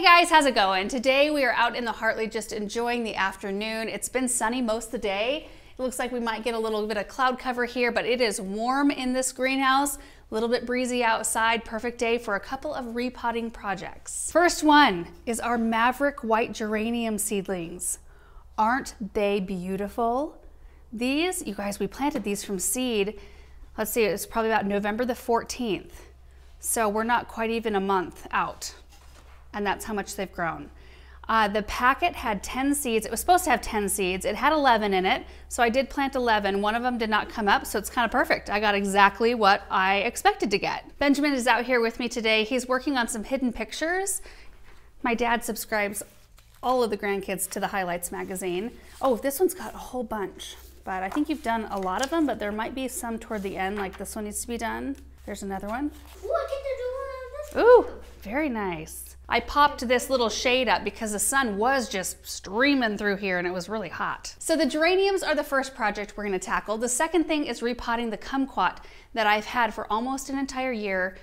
Hey guys, how's it going? Today we are out in the Hartley just enjoying the afternoon. It's been sunny most of the day. It looks like we might get a little bit of cloud cover here, but it is warm in this greenhouse, a little bit breezy outside, perfect day for a couple of repotting projects. First one is our Maverick white geranium seedlings. Aren't they beautiful? These, you guys, we planted these from seed. Let's see, it's probably about November the 14th. So we're not quite even a month out. And that's how much they've grown. The packet had 10 seeds. It was supposed to have 10 seeds. It had 11 in it, so I did plant 11. One of them did not come up, so it's kind of perfect. I got exactly what I expected to get. Benjamin is out here with me today. He's working on some hidden pictures. My dad subscribes all of the grandkids to the Highlights magazine. Oh, this one's got a whole bunch, but I think you've done a lot of them, but there might be some toward the end, like this one needs to be done. There's another one. Look at the door of this one. Ooh, very nice. I popped this little shade up because the sun was just streaming through here and it was really hot. So the geraniums are the first project we're gonna tackle. The second thing is repotting the kumquat that I've had for almost an entire year,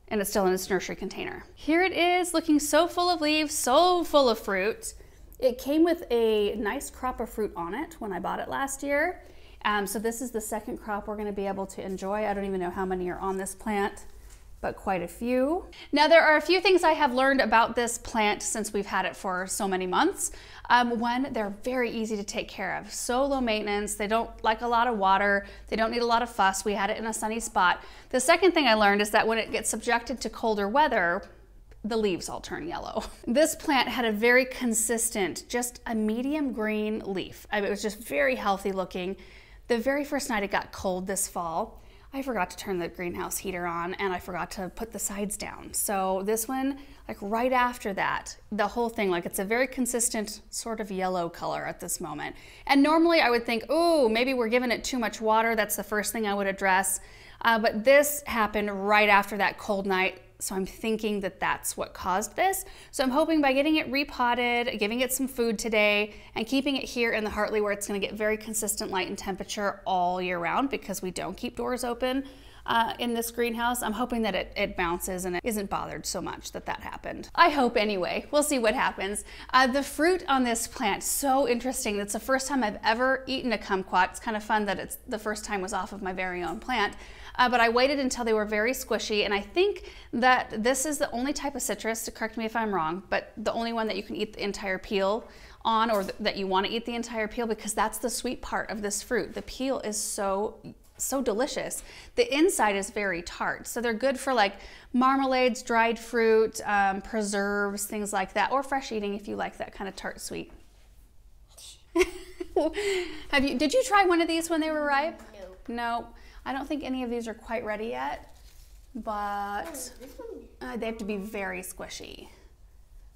and it's still in its nursery container. Here it is, looking so full of leaves, so full of fruit. It came with a nice crop of fruit on it when I bought it last year. So this is the second crop we're gonna be able to enjoy. I don't even know how many are on this plant, but quite a few. Now there are a few things I have learned about this plant since we've had it for so many months. One, they're very easy to take care of. So low maintenance, they don't like a lot of water, they don't need a lot of fuss. We had it in a sunny spot. The second thing I learned is that when it gets subjected to colder weather, the leaves all turn yellow. This plant had a very consistent, just a medium green leaf. I mean, it was just very healthy looking. The very first night it got cold this fall, I forgot to turn the greenhouse heater on and I forgot to put the sides down. So this one, like right after that, the whole thing, like it's a very consistent sort of yellow color at this moment. And normally I would think, oh, maybe we're giving it too much water. That's the first thing I would address. But this happened right after that cold night. So I'm thinking that that's what caused this. So I'm hoping by getting it repotted, giving it some food today, and keeping it here in the Hartley where it's gonna get very consistent light and temperature all year round because we don't keep doors open in this greenhouse. I'm hoping that it bounces and it isn't bothered so much that that happened. I hope anyway. We'll see what happens. The fruit on this plant, so interesting. It's the first time I've ever eaten a kumquat. It's kind of fun that it's the first time was off of my very own plant. But I waited until they were very squishy, and I think that this is the only type of citrus, to correct me if I'm wrong, but the only one that you can eat the entire peel on, or that you want to eat the entire peel, because that's the sweet part of this fruit. The peel is so delicious. The inside is very tart, so they're good for like marmalades, dried fruit, preserves, things like that, or fresh eating if you like that kind of tart sweet. Did you try one of these when they were ripe? No. No. I don't think any of these are quite ready yet, but they have to be very squishy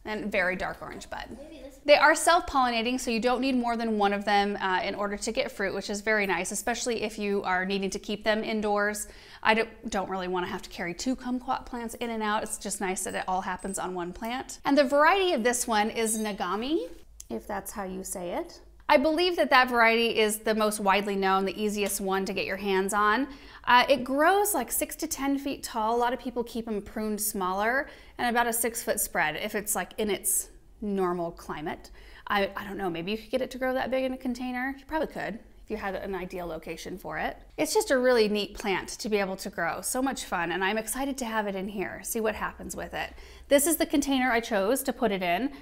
and very dark orange bud. They are self-pollinating, so you don't need more than one of them in order to get fruit, which is very nice, especially if you are needing to keep them indoors. I don't really want to have to carry 2 kumquat plants in and out. It's just nice that it all happens on one plant. And the variety of this one is Nagami, if that's how you say it. I believe that that variety is the most widely known, the easiest one to get your hands on. It grows like 6 to 10 feet tall. A lot of people keep them pruned smaller, and about a 6-foot spread if it's like in its normal climate. I don't know, maybe you could get it to grow that big in a container. You probably could if you had an ideal location for it. It's just a really neat plant to be able to grow. So much fun, and I'm excited to have it in here, see what happens with it. This is the container I chose to put it in.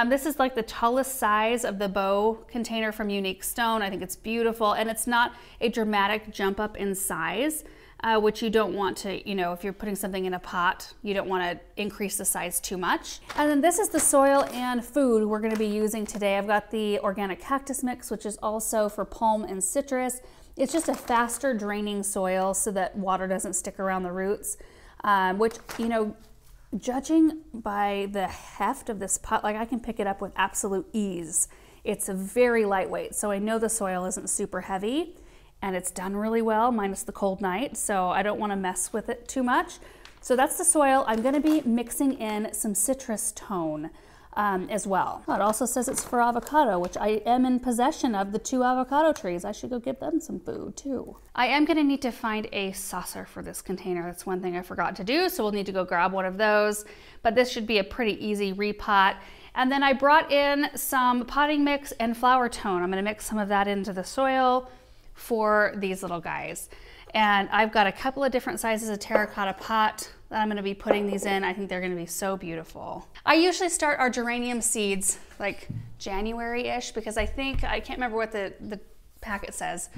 This is like the tallest size of the bow container from Unique Stone. I think it's beautiful, and it's not a dramatic jump up in size, which you don't want to, you know, if you're putting something in a pot, you don't want to increase the size too much. And then this is the soil and food we're going to be using today. I've got the organic cactus mix, which is also for palm and citrus. It's just a faster draining soil so that water doesn't stick around the roots, which, you know, judging by the heft of this pot, like I can pick it up with absolute ease. It's a very lightweight, so I know the soil isn't super heavy, and it's done really well, minus the cold night, so I don't want to mess with it too much. So that's the soil. I'm going to be mixing in some Citrus-tine. as well. Oh, it also says it's for avocado, which I am in possession of the 2 avocado trees. I should go give them some food too. I am gonna need to find a saucer for this container. That's one thing I forgot to do, so we'll need to go grab one of those. But this should be a pretty easy repot. And then I brought in some potting mix and flour tone. I'm gonna mix some of that into the soil for these little guys. And I've got a couple of different sizes of terracotta pot that I'm gonna be putting these in. I think they're gonna be so beautiful. I usually start our geranium seeds like January-ish because I can't remember what the packet says,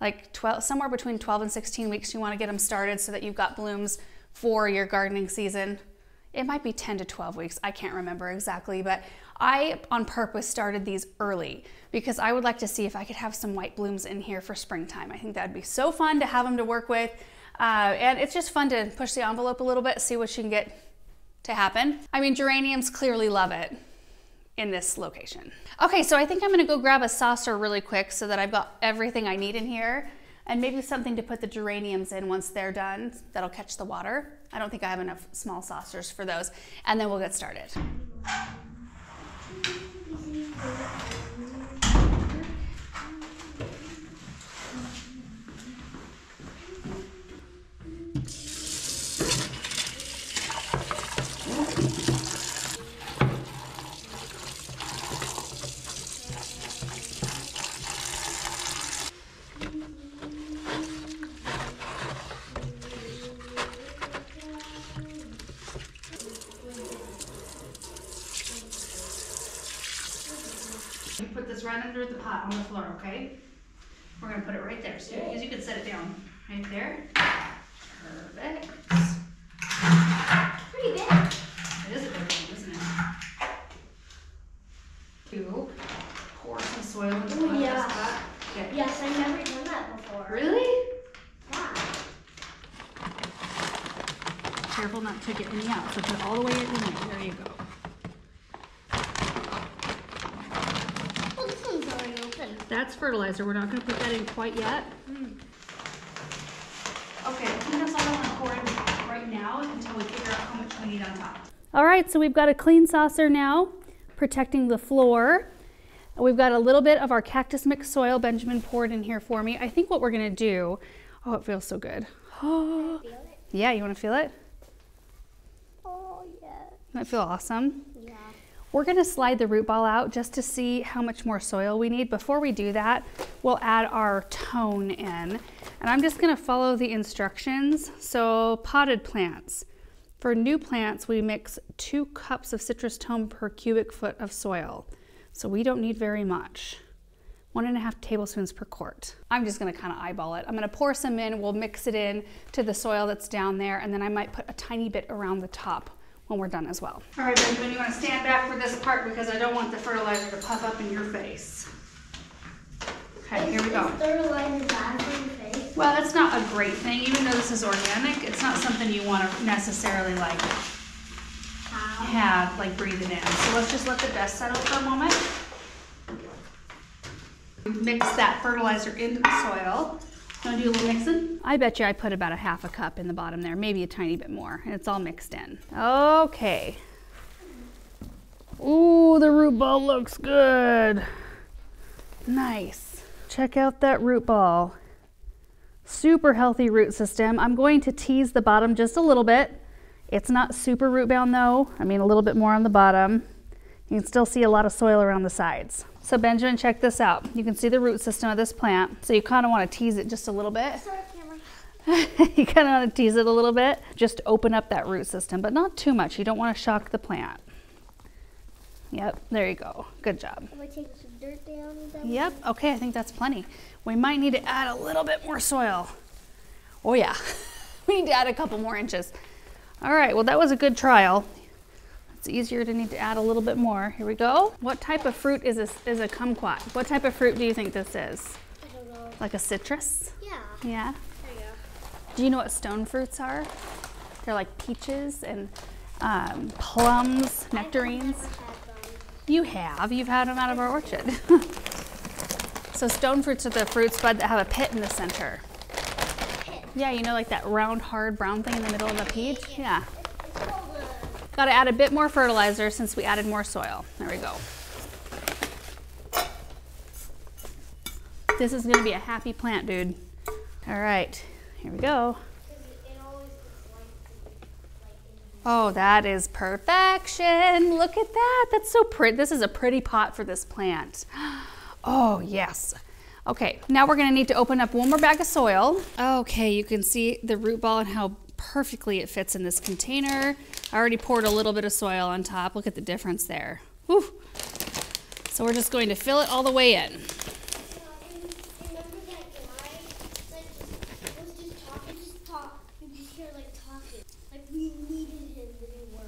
like somewhere between 12 and 16 weeks you wanna get them started so that you've got blooms for your gardening season. It might be 10 to 12 weeks, I can't remember exactly, but I, on purpose, started these early because I would like to see if I could have some white blooms in here for springtime. I think that'd be so fun to have them to work with. And it's just fun to push the envelope a little bit, see what you can get to happen. I mean, geraniums clearly love it in this location. Okay, so I think I'm gonna go grab a saucer really quick so that I've got everything I need in here and maybe something to put the geraniums in once they're done that'll catch the water. I don't think I have enough small saucers for those. And then we'll get started. Put this right under the pot on the floor, okay? We're gonna put it right there. So you can set it down right there. Perfect. Pretty big. It is a big one, isn't it? You pour some soil into the pot. Okay. Yes, I've never done that before. Really? Yeah. Careful not to get any out. So put it all the way in there. There you go. Oh, this one's already open. That's fertilizer. We're not going to put that in quite yet. Okay, I think that's all I want to pour in right now until we figure out how much we need on top. All right, so we've got a clean saucer now, protecting the floor. We've got a little bit of our cactus mix soil Benjamin poured in here for me. I think what we're going to do, oh, it feels so good. Oh, Feel it? yeah, you want to feel it? Oh, yeah. Doesn't that feel awesome? Yeah. We're gonna slide the root ball out just to see how much more soil we need. Before we do that, we'll add our tone in. And I'm just gonna follow the instructions. So potted plants. For new plants, we mix 2 cups of citrus tone per cubic foot of soil. So we don't need very much. 1.5 tablespoons per quart. I'm just gonna kind of eyeball it. I'm gonna pour some in, we'll mix it in to the soil that's down there, and then I might put a tiny bit around the top when we're done as well. All right, Benjamin, you wanna stand back for this part because I don't want the fertilizer to puff up in your face. Okay, here we go. Is fertilizer bad for your face? Well, it's not a great thing, even though this is organic, it's not something you wanna necessarily like have like breathing in. So let's just let the dust settle for a moment. Mix that fertilizer into the soil. Want to do a little mixing? I bet you I put about 1/2 cup in the bottom there, maybe a tiny bit more, and it's all mixed in. Okay. Ooh, the root ball looks good. Nice. Check out that root ball. Super healthy root system. I'm going to tease the bottom just a little bit. It's not super root bound though. I mean, a little bit more on the bottom. You can still see a lot of soil around the sides. So Benjamin, check this out. You can see the root system of this plant. So you kind of want to tease it just a little bit. Sorry, camera. You kind of want to tease it a little bit. Just to open up that root system, but not too much. You don't want to shock the plant. Yep, there you go. Good job. I'm gonna take some dirt down. Yep, okay, I think that's plenty. We might need to add a little bit more soil. Oh yeah, we need to add a couple more inches. All right, well that was a good trial. It's easier to need to add a little bit more. Here we go. What type of fruit is this? Is a kumquat? What type of fruit do you think this is? I don't know. Like a citrus? Yeah. Yeah. There you go. Do you know what stone fruits are? They're like peaches and plums, nectarines. I've never had them. You have. You've had them out of our orchard. So stone fruits are the fruits, bud, that have a pit in the center. Pit. Yeah, you know, like that round, hard brown thing in the middle of the peach? Yeah. It's called Got to add a bit more fertilizer since we added more soil. There we go. This is going to be a happy plant, dude. All right, here we go. Oh, that is perfection. Look at that. That's so pretty. This is a pretty pot for this plant. Oh, yes. Okay, now we're gonna need to open up one more bag of soil. Okay, you can see the root ball and how perfectly it fits in this container. I already poured a little bit of soil on top. Look at the difference there. Whew. So we're just going to fill it all the way in. Remember that guy that was just talking, you just hear like talking. Like we needed him to do work.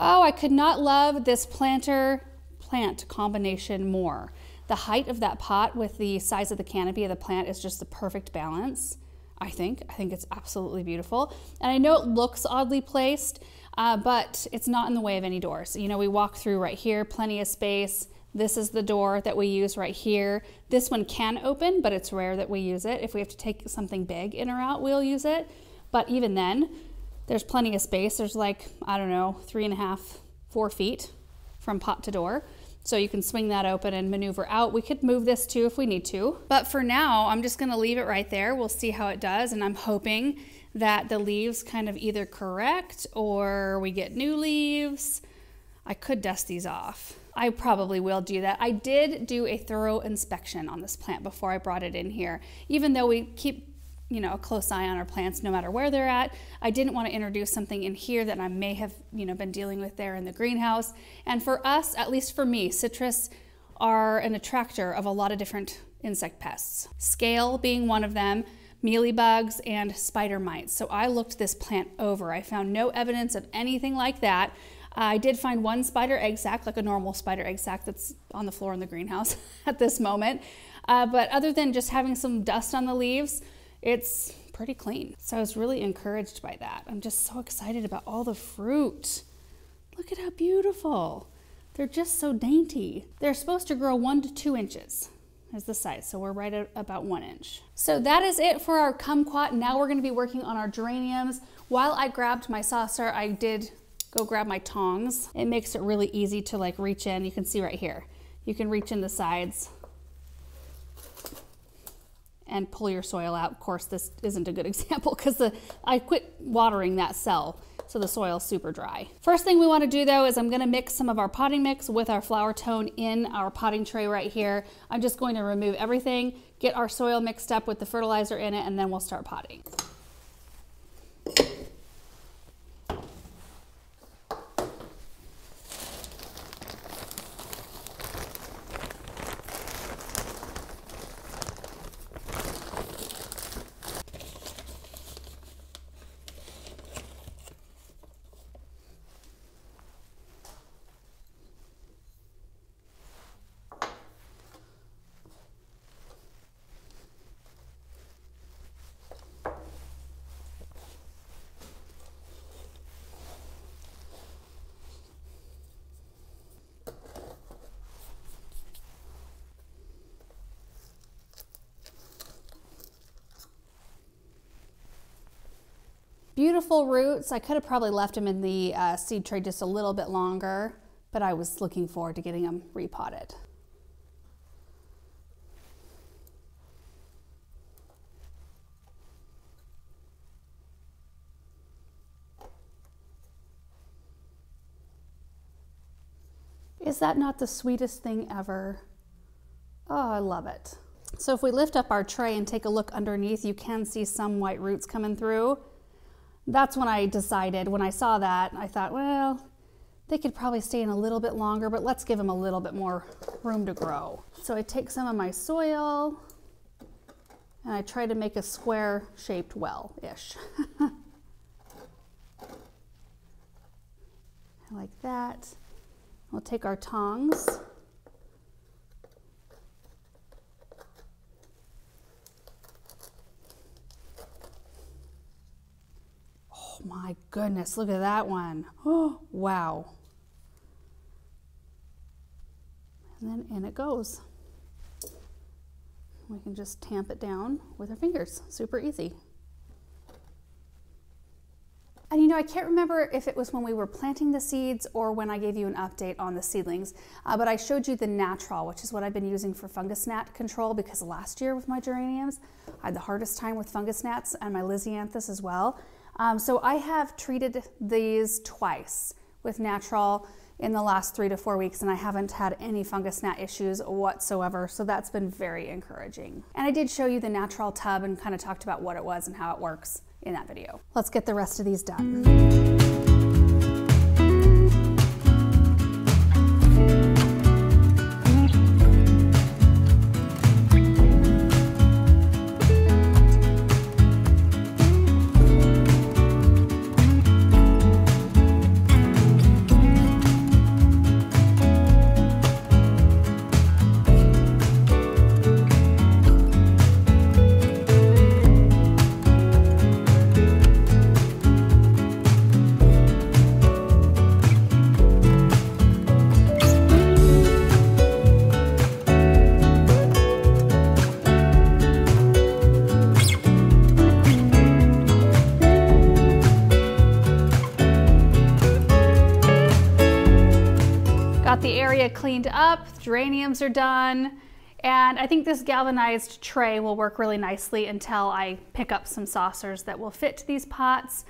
Oh, I could not love this planter-plant combination more. The height of that pot with the size of the canopy of the plant is just the perfect balance, I think. I think it's absolutely beautiful. And I know it looks oddly placed, but it's not in the way of any doors. You know, we walk through right here, plenty of space. This is the door that we use right here. This one can open, but it's rare that we use it. If we have to take something big in or out, we'll use it. But even then, there's plenty of space. There's like, I don't know, 3.5, 4 feet from pot to door. So you can swing that open and maneuver out. We could move this too if we need to. But for now, I'm just gonna leave it right there. We'll see how it does. And I'm hoping that the leaves kind of either correct or we get new leaves. I could dust these off. I probably will do that. I did do a thorough inspection on this plant before I brought it in here. Even though we keep a close eye on our plants no matter where they're at, I didn't want to introduce something in here that I may have been dealing with there in the greenhouse. And for us, at least for me, citrus are an attractor of a lot of different insect pests. Scale being one of them, mealybugs, and spider mites. So I looked this plant over. I found no evidence of anything like that. I did find one spider egg sac, like a normal spider egg sac that's on the floor in the greenhouse at this moment. But other than just having some dust on the leaves, it's pretty clean. So I was really encouraged by that. I'm just so excited about all the fruit. Look at how beautiful. They're just so dainty. They're supposed to grow 1 to 2 inches is the size. So we're right at about 1 inch. So that is it for our kumquat. Now we're gonna be working on our geraniums. While I grabbed my saucer, I did go grab my tongs. It makes it really easy to like reach in. You can see right here. You can reach in the sides and pull your soil out. Of course, this isn't a good example because I quit watering that cell, so the soil's super dry. First thing we want to do though is I'm going to mix some of our potting mix with our flower tone in our potting tray right here. I'm just going to remove everything, get our soil mixed up with the fertilizer in it, and then we'll start potting. Beautiful roots. I could have probably left them in the seed tray just a little bit longer, but I was looking forward to getting them repotted. Is that not the sweetest thing ever? Oh, I love it. So if we lift up our tray and take a look underneath, you can see some white roots coming through. That's when I decided, when I saw that, I thought, well, They could probably stay in a little bit longer, but let's give them a little bit more room to grow. So I take some of my soil and I try to make a square shaped well-ish. Like that. We'll take our tongs. Oh my goodness, look at that one. Oh, wow. And then in it goes. We can just tamp it down with our fingers. Super easy. And you know, I can't remember if it was when we were planting the seeds or when I gave you an update on the seedlings, but I showed you the natural, which is what I've been using for fungus gnat control, because last year with my geraniums, I had the hardest time with fungus gnats and my lisianthus as well. So I have treated these twice with natural in the last 3 to 4 weeks, and I haven't had any fungus gnat issues whatsoever, so that's been very encouraging. And I did show you the natural tub and kind of talked about what it was and how it works in that video. Let's get the rest of these done. Got the area cleaned up, geraniums are done, and I think this galvanized tray will work really nicely until I pick up some saucers that will fit these pots.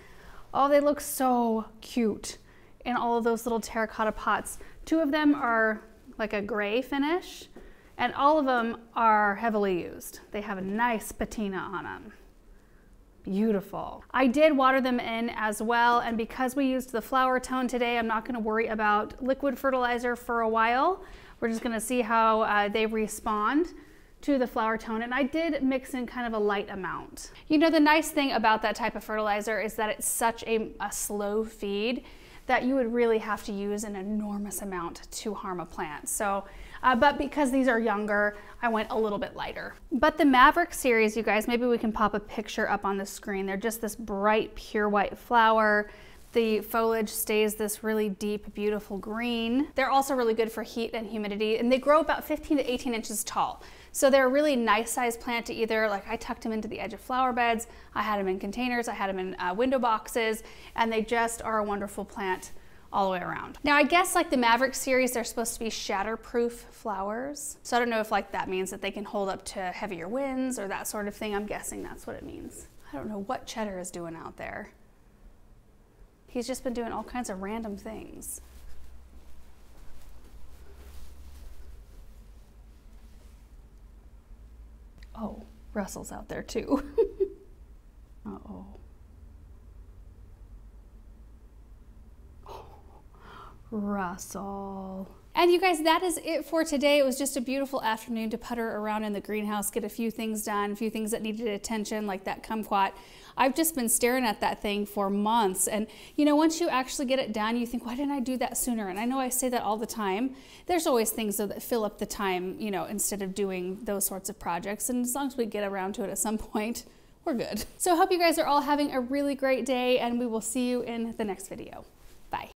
Oh, they look so cute in all of those little terracotta pots. 2 of them are like a gray finish, and all of them are heavily used. They have a nice patina on them. Beautiful. I did water them in as well, and because we used the flower tone today, I'm not going to worry about liquid fertilizer for a while. We're just going to see how they respond to the flower tone, and I did mix in kind of a light amount. You know, the nice thing about that type of fertilizer is that it's such a slow feed that you would really have to use an enormous amount to harm a plant. So, but because these are younger, I went a little bit lighter. But the Maverick series, you guys, maybe we can pop a picture up on the screen. They're just this bright, pure white flower. The foliage stays this really deep, beautiful green. They're also really good for heat and humidity, and they grow about 15 to 18 inches tall. So they're a really nice sized plant to either, like I tucked them into the edge of flower beds, I had them in containers, I had them in window boxes, and they just are a wonderful plant all the way around. Now I guess like the Maverick series, they're supposed to be shatterproof flowers. So I don't know if like that means that they can hold up to heavier winds or that sort of thing. I'm guessing that's what it means. I don't know what Cheddar is doing out there. He's just been doing all kinds of random things. Oh, Russell's out there too. Uh-oh. Russell. And you guys, that is it for today. It was just a beautiful afternoon to putter around in the greenhouse, get a few things done, a few things that needed attention, like that kumquat. I've just been staring at that thing for months. And you know, once you actually get it done, you think, why didn't I do that sooner? And I know I say that all the time. There's always things though that fill up the time, you know, instead of doing those sorts of projects. And as long as we get around to it at some point, we're good. So I hope you guys are all having a really great day, and we will see you in the next video.